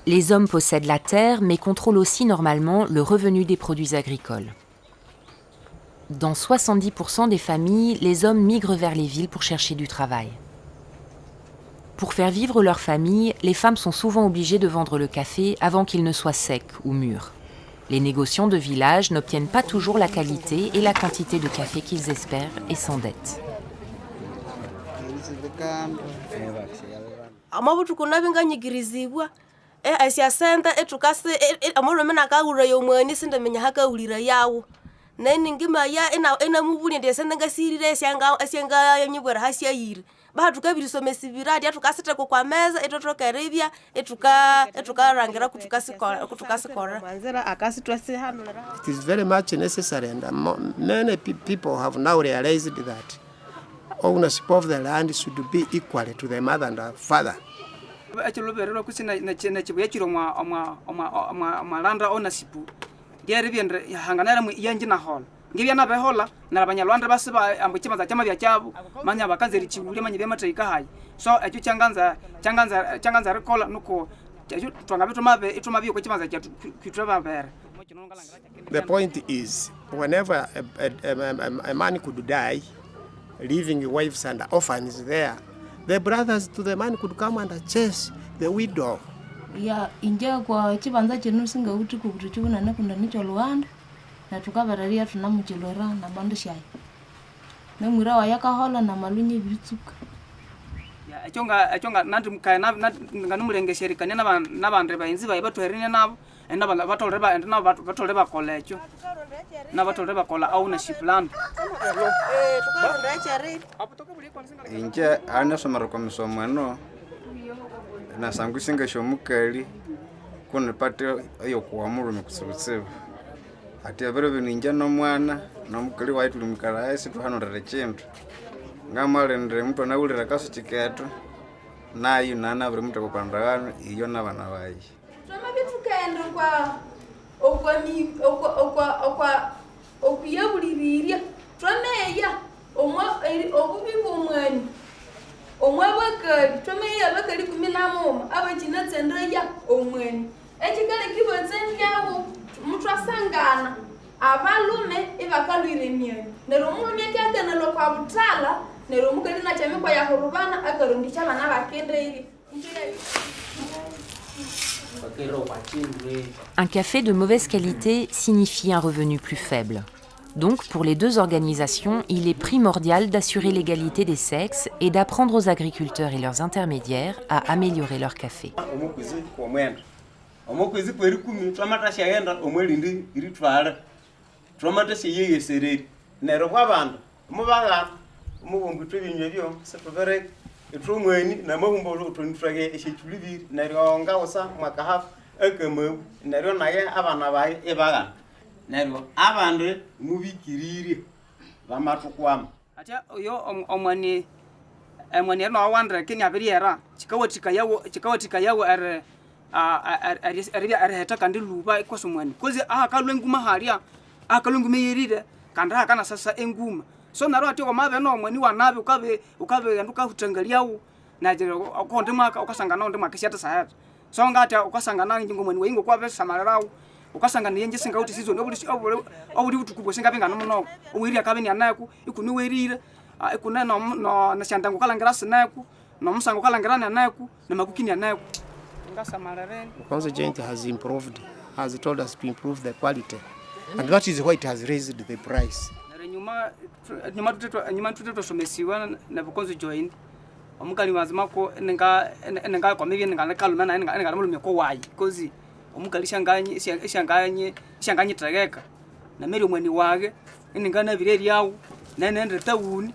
Les hommes possèdent la terre, mais contrôlent aussi normalement le revenu des produits agricoles. Dans 70% des familles, les hommes migrent vers les villes pour chercher du travail. Pour faire vivre leur famille, les femmes sont souvent obligées de vendre le café avant qu'il ne soit sec ou mûr. Les négociants de village n'obtiennent pas toujours la qualité et la quantité de café qu'ils espèrent et s'endettent. It is very much necessary, and many people have now realized that ownership of the land should be equal to the mother and the father. Ngibya nabehola na banyalwanda basiba ambuchimaza chama bya chabo manya bakanzeri chibuli manya bematrika hayi so ekyo changanza rekola nuko twanga bitumabe itumabi ko chimaza cha kwitwa bere. The point is, whenever a man could die, leaving wives and orphans there, the brothers to the man could come and chase the widow. Ya inja kwa chibanza chenu singa uti ku butuchuna na kunda nicho Rwanda na tukabararia tunamuchilora na bandu shai na mwira wa yakahola na malunye bitsuka ya achonga nanti mkaya nganumulengesherikane nabandre bayinzi baye batwerine nabo enda batolreba enda nabo batolreba kolecho na batolreba kola ownership land. Inja ana somara kwa msomano na sangusinga shomukali kuna pate ayo kwa murume kusubutsibu ati abere bininja no mwana no mukali waitu lumikala ese tuhanorere chintu ngamale ndre mtu na ulira kaso chiketu na yu nana bere mtu kopandagano iyo na bana bayi twama bitukenda kwa okuyabuliriria twameya obubibu omwani omwabakali twameya bakali 11 abachina tsendeya omwani ekikale kibotsendyabo mutwasangana abalume ibakalwiremyani nero mulume kyakenelo kwa butala nero mukali na chamikwa ya horubana akarundisha abana bakendeire. Un café de mauvaise qualité signifie un revenu plus faible. Donc, pour les deux organisations, il est primordial d'assurer l'égalité des sexes et d'apprendre aux agriculteurs et leurs intermédiaires à améliorer leur café. Acha yo omwani no wandre kenya biriera chikawatika yawo are heta kandi luba ikosomwani kozi kalwengu maharia kalwengu meyirire kanda kana sasa enguma so naro ati omabe no omwani wanabe ukabe yanduka hutangaliawo na jero konde mwaka ukasangana onde mwaka shata sayata so ngati ukasangana njingo mwani weingo kwa be samararawo ukasangana yenje singa uti sizo obuli utukubwo singa bingana muno uwiri akabe ni anaku ikuni werire ikuna no na shandango kalangira sinaku no musango kalangira ni anaku na makukini anaku ngasamararene. The constituent has improved, has told us to improve the quality, and that is why it has raised the price. nyuma tuteto somesiwa na bukonzo join omukali mazimako nenga kwa mibye nenga kaluma na nenga mulumye ko wayi kozi omukali shanganye tregeka na meri omwani wage nenga na bireri yawo na nendre tawuni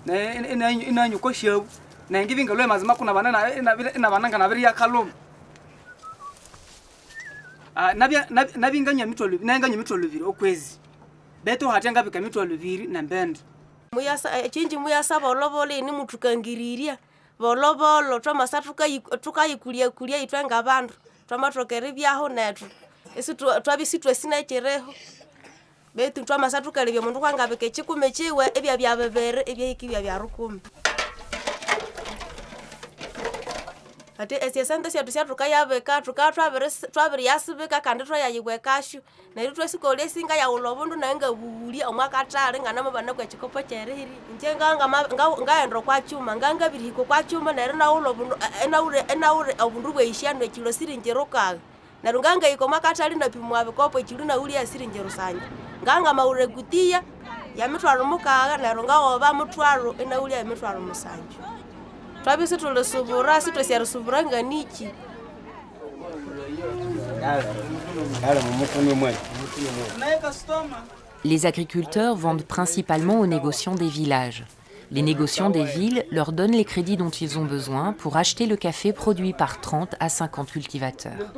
na inanyu ko shewu na ngivinga lwe mazimako na bananga na biri ya kaluma nabinganya mitolo nanganya mitolo biri okwezi beto hatanga bika mitolo biri na mbende muyasa chinji muyasa bolobole ni mutukangiriria bolobolo twamasa tukayikulia itwenga abantu twamatokere byaho netu esi twabisitwe sina chereho betu twamasa tukalebya mundu kwangabeke chikume chiwe ebya byabebere ebyikibya bya rukumi. ati esye sente syethu syathukayabika tukabya twabiriyasibika kandi thwayayiwekasyo neryo twasikolya esinga yawula obundu nayo ngabuwulya omwakatale nganamubana kwekikopo kyerihiri inje ngaghenda okwakyuma ngangabirihika okwakyuma neryo nawula obundu enawure obundu bweyisyanu ekilo siringi rukagha neryo ngangahika omwakatale napimwa bikopo ekilo nawulya siringi rusanja ngangamawura egutiya yamitwaro mukagha neryo ngawoba mutwaro enawulya emitwaro musanju twabisi tulisubura sitwesyarisubura nganiki. Les agriculteurs vendent principalement aux négociants des villages. Les négociants des villes leur donnent les crédits dont ils ont besoin pour acheter le café produit par 30 à 50 cultivateurs.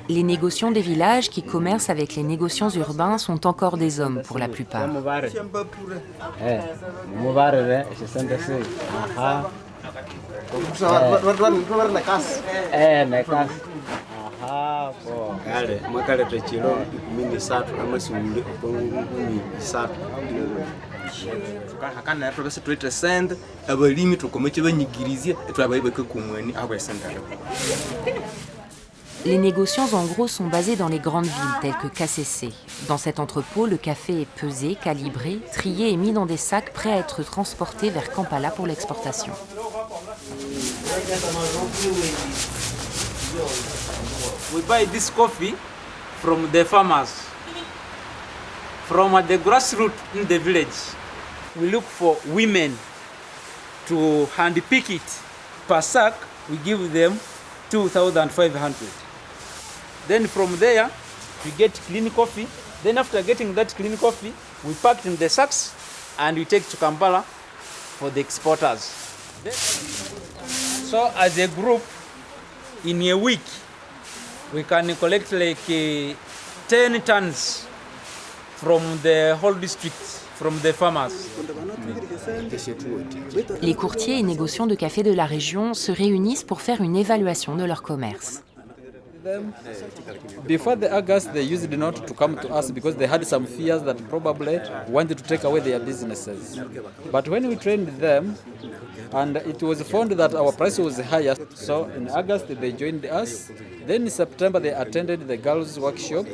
Les négociants des villages qui commercent avec les négociants urbains sont encore des hommes pour la plupart. Les négociants en gros sont basés dans les grandes villes telles que KCC. Dans cet entrepôt, le café est pesé, calibré, trié et mis dans des sacs prêts à être transportés vers Kampala pour l'exportation. We buy this coffee from the farmers, from the grassroots in the village. We look for women to hand pick it. Per sack, we give them 2,500. Then from there, we get clean coffee. Then after getting that clean coffee, we pack in the sacks and we take to Kampala for the exporters. So as a group, in a week, we can collect like 10 tons from the whole district, from the farmers. Les courtiers et négociants de café de la région se réunissent pour faire une évaluation de leur commerce. Before the August, they used not to come to us because they had some fears that probably wanted to take away their businesses. But when we trained them, and it was found that our price was higher, so in August they joined us. Then in September they attended the girls' workshop,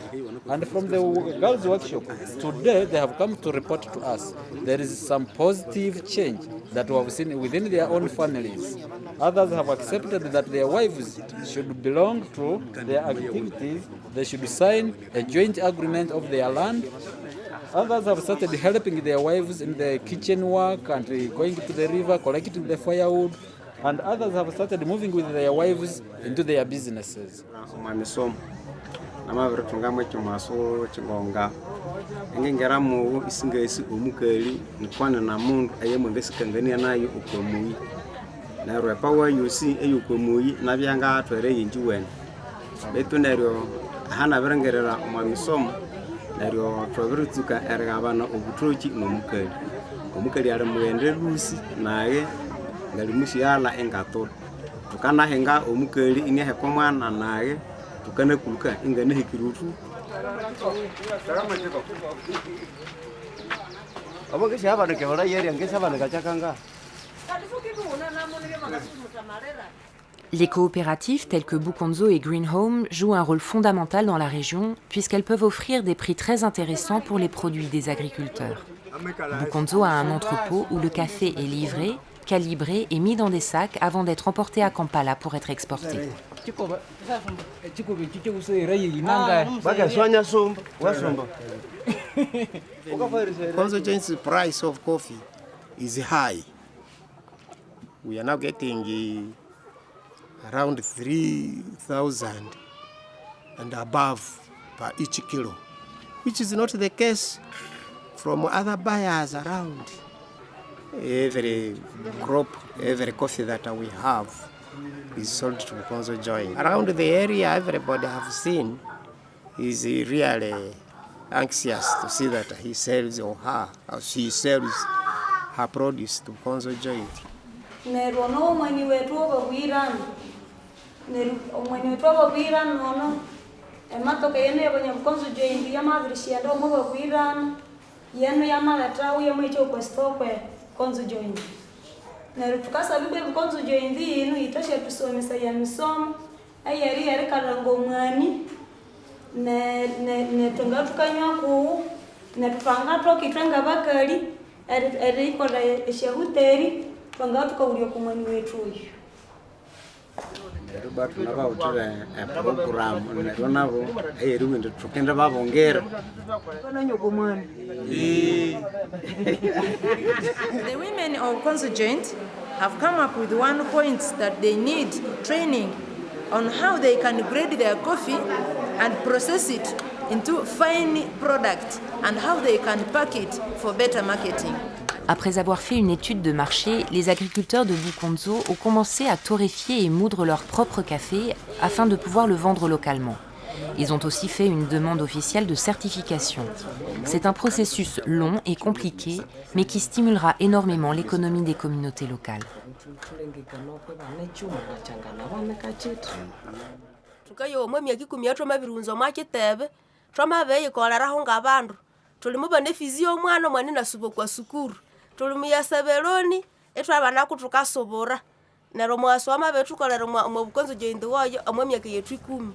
and from the girls' workshop, today they have come to report to us. There is some positive change that we have seen within their own families. Others have accepted that their wives should belong to their activities. They should sign a joint agreement of their land. Others have started helping their wives in the kitchen work and going to the river, collecting the firewood. And others have started moving with their wives into their businesses. Ngengeramu isingesi omukali nkwana na mundu ayemwengesikangania nayo okwamuyi neryo pawa yosi eyokwamuyi nabyanga atwere yinjiwene betu neryo hana berengerera omwamisomo neryo twabirituka erigabana obutoki nomukali omukali ali mugende lusi naye ngali mushyala engato tukanahenga omukali iniheko mwana naye tukanakuluka inganehikirutu Les coopératives telles que Bukonzo et Green Home jouent un rôle fondamental dans la région puisqu'elles peuvent offrir des prix très intéressants pour les produits des agriculteurs. Bukonzo a un entrepôt où le café est livré, calibré et mis dans des sacs avant d'être emporté à Kampala pour être exporté. Konzo Joint's price of coffee is high. We are now getting around 3,000 and above per each kilo, which is not the case from other buyers around. Every crop, every coffee that we have is sold to Konzo Joint. Around the area, everybody have seen is really anxious to see that he sells or she sells her produce to Bukonzo Joint. Nerwo no mwenye wetu obwirana omwenye wetu obwirana nono ematoka yene yabonye Bukonzo Joint yamabirishia ndo mo obwirana yeno yamaleta uye mwecho kwa stokwe Bukonzo Joint. Nerwo tukasabibe Bukonzo Joint ino itoshe tusomesa ya misomo ayeri karango mwani ne tonga tukanywa ku ne tupanga tokitwenga bakali eri ikola eshahuteri twanga tukawulio ku mwani wetu uyu. Ruba tunaba utire program nerwo nabo ayeri wende tukenda babongera kononyo ku mwani. The women of Bukonzo Joint have come up with one point that they need training on how they can grade their coffee and process it into fine product and how they can pack it for better marketing. Après avoir fait une étude de marché, les agriculteurs de Bukonzo ont commencé à torréfier et moudre leur propre café afin de pouvoir le vendre localement. Ils ont aussi fait une demande officielle de certification. C'est un processus long et compliqué, mais qui stimulera énormément l'économie des communautés locales. Tukayo omwe myaka 10 twamabirunza mwakitebe twamabeyikoleraho ngabandu tulimubonefizia omwana omwana nasubo kwa sukuru tulimuyasebeloni etwabana kutukasobora nero mwaso amabetukolera mu Bukonzo Joint woyo omwe myaka yetu 10.